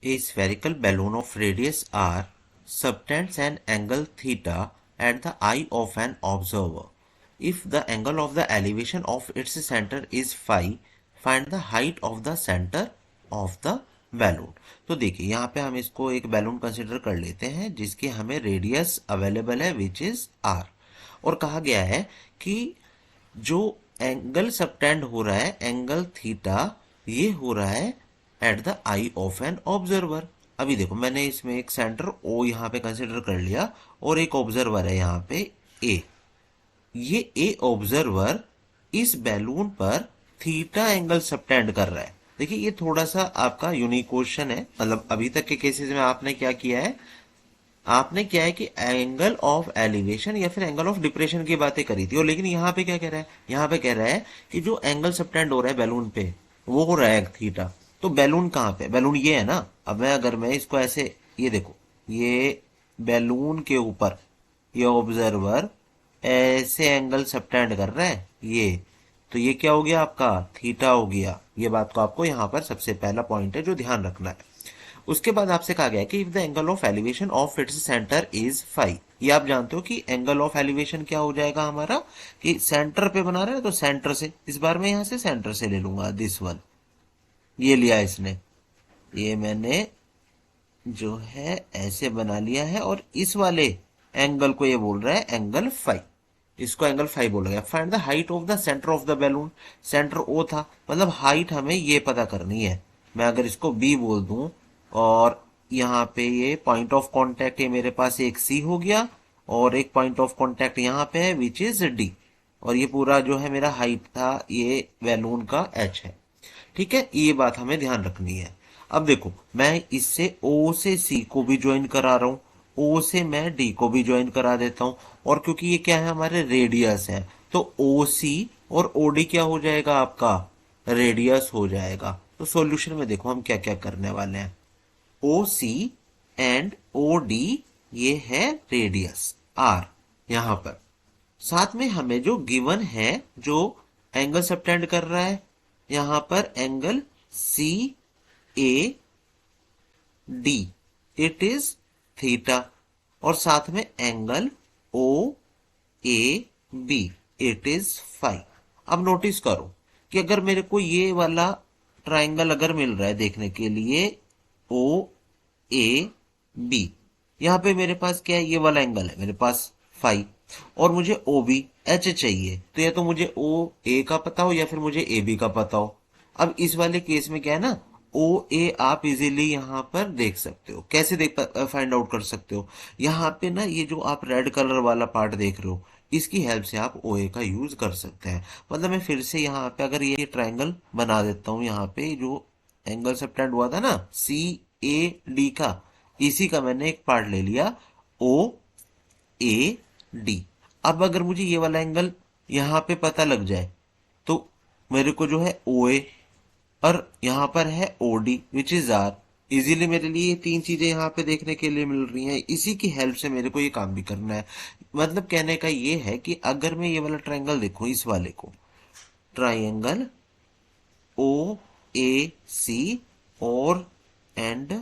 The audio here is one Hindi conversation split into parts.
A spherical balloon of radius r subtends an angle theta at the eye of an observer. If the angle of the elevation of its center is phi, find the height of the center of the balloon. तो देखिए यहाँ पे हम इसको एक बैलून कंसिडर कर लेते हैं जिसकी हमें रेडियस अवेलेबल है विच इज आर, और कहा गया है कि जो एंगल सबटेंड हो रहा है एंगल थीटा, ये हो रहा है at the I of an observer. अभी देखो मैंने इसमें एक सेंटर ओ यहाँ पे कंसिडर कर लिया और एक ऑब्जर्वर है यहाँ पे ए। ये ए ऑब्जर्वर इस बैलून पर थीटा एंगल सबटेंड कर रहा है। देखिए ये थोड़ा सा आपका यूनिक क्वेश्चन है, मतलब अभी तक के केसेस में आपने क्या किया है, आपने क्या है कि एंगल ऑफ एलिवेशन या फिर एंगल ऑफ डिप्रेशन की बातें करी थी, और लेकिन यहाँ पे क्या कह रहा है, यहाँ पे कह रहा है कि जो एंगल सबटेंड हो रहा है बैलून पे वो हो रहा है थीटा। तो बैलून कहाँ पे, बैलून ये है ना। अब मैं अगर मैं इसको ऐसे, ये देखो ये बैलून के ऊपर ये ऑब्जर्वर ऐसे एंगल सबटेंड कर रहा है ये, तो ये क्या हो गया आपका थीटा हो गया। ये बात को आपको यहाँ पर सबसे पहला पॉइंट है जो ध्यान रखना है। उसके बाद आपसे कहा गया कि if the angle of elevation of its centre is phi, ये आप जानते हो कि एंगल ऑफ एलिवेशन क्या हो जाएगा हमारा, कि सेंटर पे बना रहा है तो सेंटर से, इस बार मैं यहां से सेंटर से ले लूंगा, दिस वन ये लिया इसने, ये मैंने जो है ऐसे बना लिया है, और इस वाले एंगल को ये बोल रहा है एंगल फाई, इसको एंगल फाई बोला गया। Find the height of the centre of the balloon, centre O था, मतलब हाइट हमें ये पता करनी है। मैं अगर इसको बी बोल दूं और यहाँ पे ये पॉइंट ऑफ कांटेक्ट, ये मेरे पास एक सी हो गया और एक पॉइंट ऑफ कांटेक्ट यहाँ पे है विच इज डी, और ये पूरा जो है मेरा हाइट था ये बैलून का एच है। ठीक है, ये बात हमें ध्यान रखनी है। अब देखो मैं इससे ओ से सी को भी ज्वाइन करा रहा हूँ, ओ से मैं डी को भी ज्वाइन करा देता हूँ, और क्योंकि ये क्या है हमारे रेडियस है तो ओ सी और ओ डी क्या हो जाएगा आपका रेडियस हो जाएगा। तो सॉल्यूशन में देखो हम क्या क्या करने वाले हैं, ओ सी एंड ओ डी ये है रेडियस आर यहां पर, साथ में हमें जो गिवन है जो एंगल सबटेंड कर रहा है यहां पर angle C A D, it is theta, और साथ में angle O A B, it is phi. अब नोटिस करो कि अगर मेरे को ये वाला ट्राइंगल अगर मिल रहा है देखने के लिए ओ ए बी, यहां पे मेरे पास क्या है ये वाला एंगल है मेरे पास फाई, और मुझे ओ बी एच चाहिए, तो या तो मुझे ओ ए का पता हो या फिर मुझे ए बी का पता हो। अब इस वाले केस में क्या है ना, ओ ए आप इजीली यहाँ पर देख सकते हो, कैसे देख फाइंड आउट कर सकते हो, यहाँ पे ना ये जो आप रेड कलर वाला पार्ट देख रहे हो इसकी हेल्प से आप ओ ए का यूज कर सकते हैं। मतलब मैं फिर से यहाँ पे अगर ये ट्राइंगल बना देता हूँ, यहाँ पे जो एंगल सबटेंड हुआ था ना सी ए डी का, इसी का मैंने एक पार्ट ले लिया ओ ए डी। अब अगर मुझे ये वाला एंगल यहाँ पे पता लग जाए तो मेरे को जो है ओ ए और यहाँ पर है O D which is R, easily मेरे लिए ये तीन चीजें यहाँ पे देखने के लिए मिल रही हैं, इसी की हेल्प से मेरे को ये काम भी करना है। मतलब कहने का ये है कि अगर मैं ये वाला ट्राइंगल देखूं, इस वाले को ट्राइंगल ओ ए सी और and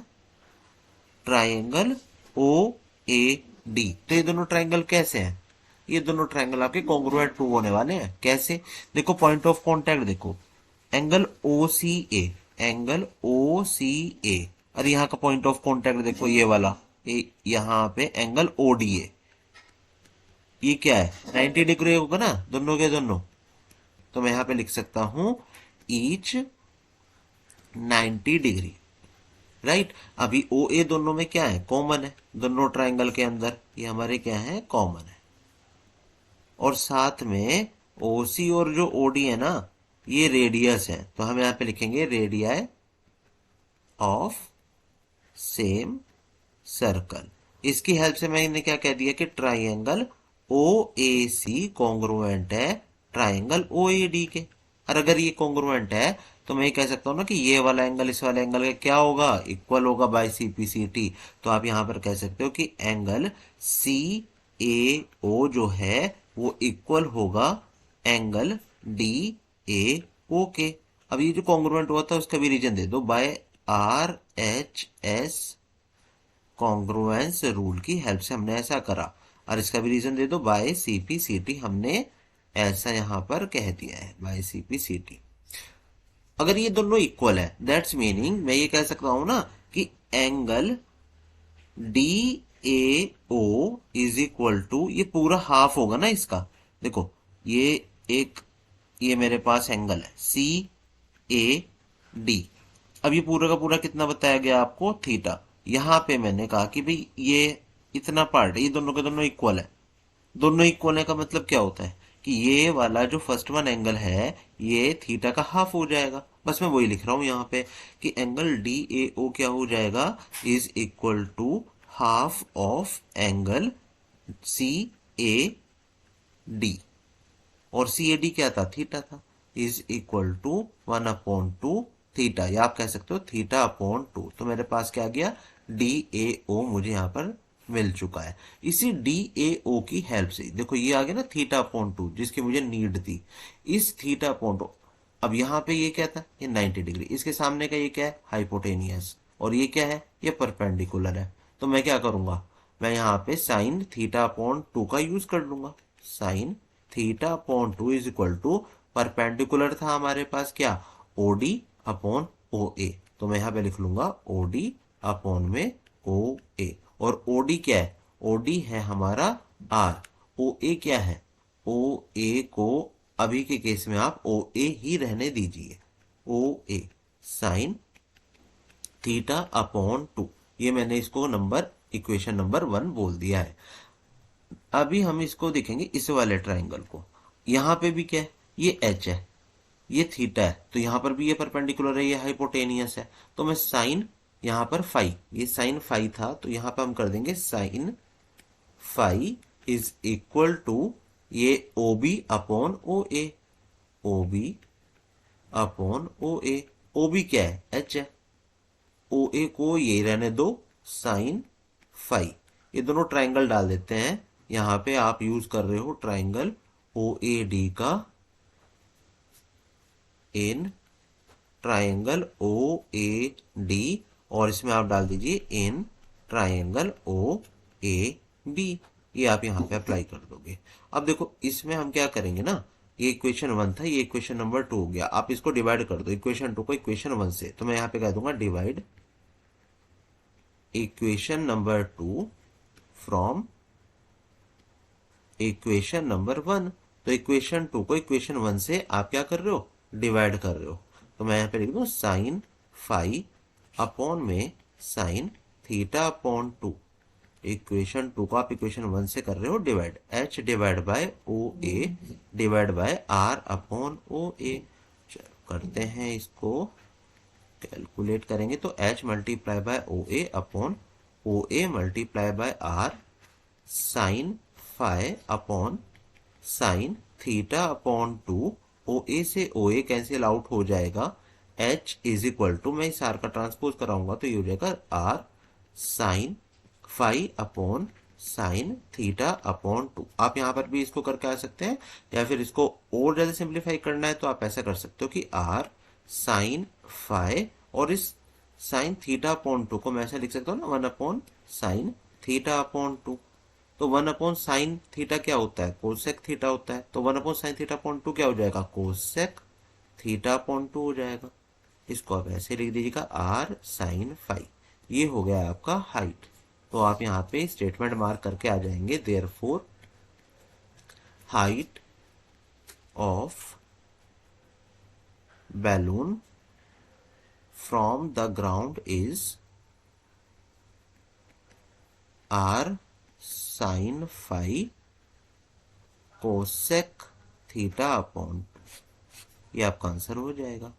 triangle O A D, तो ये दोनों ट्राइंगल कैसे हैं, ये दोनों ट्राइंगल आपके कॉन्ग्रुएंट प्रूव होने वाले हैं। कैसे, देखो पॉइंट ऑफ कांटेक्ट देखो एंगल ओ सी ए, एंगल ओ सी ए, और यहाँ का पॉइंट ऑफ कांटेक्ट देखो ये वाला, यहाँ पे एंगल ओ डी ए, ये क्या है 90 डिग्री होगा ना दोनों के दोनों, तो मैं यहाँ पे लिख सकता हूं ईच 90 डिग्री, राइट। अभी ओ ए दोनों में क्या है कॉमन है, दोनों ट्राइंगल के अंदर ये हमारे क्या है कॉमन है, और साथ में ओ सी और जो ओ डी है ना ये रेडियस है, तो हम यहाँ पे लिखेंगे रेडियाई ऑफ सेम सर्कल। इसकी हेल्प से मैंने क्या कह दिया कि triangle O A C congruent है ट्राइंगल ओ ए डी के, और अगर ये कॉन्ग्रुएंट है तो मैं ये कह सकता हूँ ना कि ये वाला एंगल इस वाले एंगल का क्या होगा इक्वल होगा by C P C T. तो आप यहाँ पर कह सकते हो कि एंगल सी ए ओ जो है वो इक्वल होगा एंगल डी ए ओ के। अब ये जो कॉन्ग्रुएंट हुआ था उसका भी रीजन दे दो बाय RHS कॉन्ग्रुएंस रूल की हेल्प से हमने ऐसा करा। और इसका भी रीजन दे दो, बाय CP/CT हमने ऐसा यहां पर कह दिया है, बाय CP/CT। अगर ये दोनों इक्वल है, दैट्स मीनिंग मैं ये कह सकता हूं ना कि angle DAO is equal to, ये पूरा हाफ होगा ना इसका। देखो ये एक, ये मेरे पास एंगल है CAD। अब ये पूरा का पूरा कितना बताया गया आपको, थीटा। यहां पे मैंने कहा कि भाई ये इतना पार्ट है, ये दोनों के दोनों इक्वल है। दोनों इक्वल है का मतलब क्या होता है कि ये वाला जो फर्स्ट वन एंगल है ये थीटा का हाफ हो जाएगा। बस मैं वही लिख रहा हूं यहाँ पे कि एंगल DAO क्या हो जाएगा, is equal to half of angle CAD। और CAD क्या था, थीटा था, इज इक्वल टू 1/2 थीटा, या आप कह सकते हो θ/2। तो मेरे पास क्या आ गया, DAO मुझे यहाँ पर मिल चुका है। इसी DAO की हेल्प से देखो ये आ गया ना θ/2, जिसकी मुझे नीड थी। इस θ/2, अब यहाँ पे ये क्या था, ये 90 डिग्री, इसके सामने का ये क्या है, हाइपोटेनियस, और ये क्या है, ये परपेंडिकुलर है। तो मैं क्या करूंगा, मैं यहाँ पे साइन θ/2 का यूज कर लूंगा। Sine θ/2 is equal to, perpendicular था हमारे पास क्या, OD/OA। तो मैं यहाँ पे लिख लूंगा OD/OA। और OD क्या है, OD है हमारा R। OA क्या है, OA को अभी के केस में आप OA ही रहने दीजिए। OA साइन θ/2, ये मैंने इसको नंबर, इक्वेशन नंबर 1 बोल दिया है। अभी हम इसको देखेंगे इस वाले ट्राइंगल को। यहां पे भी क्या है, ये H है, ये थीटा है, तो यहां पर भी ये परपेंडिकुलर है, ये हाइपोटेनियस है। तो मैं साइन, यहां पर फाई, ये साइन फाई था, तो यहां पर हम कर देंगे sine phi is equal to ये OB/OA। OB/OA, OB क्या है, H है, OA को ये रहने दो, साइन फाई। ये दोनों ट्राइंगल डाल देते हैं। यहां पे आप यूज कर रहे हो ट्राइंगल OAD का इन ट्राइंगल OAD, और इसमें आप डाल दीजिए इन ट्राइंगल OAB। ये आप यहां पे अप्लाई कर दोगे। अब देखो इसमें हम क्या करेंगे ना, ये इक्वेशन 1 था, ये इक्वेशन नंबर 2 हो गया। आप इसको डिवाइड कर दो, इक्वेशन 2 को इक्वेशन 1 से। तो मैं यहाँ पे कह दूंगा divide equation number 2 from equation number 1। तो इक्वेशन 2 को इक्वेशन 1 से आप क्या कर रहे हो, डिवाइड कर रहे हो। तो मैं यहाँ पे लिख दूं साइन फाई अपॉन में साइन θ/2। इक्वेशन 2 को आप इक्वेशन 1 से कर रहे हो divide, H divide by OA divide by R/OA। करते हैं इसको, कैलकुलेट करेंगे तो H multiply by OA upon OA multiply by R sine phi upon sine θ/2। OA से OA कैंसिल आउट हो जाएगा। H इज इक्वल टू, मैं इस R का ट्रांसपोज कराऊंगा तो ये हो जाएगा R sine phi upon sine θ/2। आप यहां पर भी इसको करके आ सकते हैं, या फिर इसको और ज्यादा सिंप्लीफाई करना है तो आप ऐसा कर सकते हो कि R साइन फाई, और इस साइन θ/2 को मैं ऐसा लिख सकता हूँ ना, 1 साइन θ/2। तो 1 साइन थीटा क्या होता है, कोसेक थीटा होता है। तो 1 साइन θ/2 क्या हो जाएगा, कोसेक θ/2 हो जाएगा। इसको आप ऐसे लिख दीजिएगा R साइन फाई। ये हो गया आपका हाइट। तो आप यहाँ पे स्टेटमेंट मार्क करके आ जाएंगे, therefore height of balloon from the ground is R sin phi cosec θ/2। ये आपका आंसर हो जाएगा।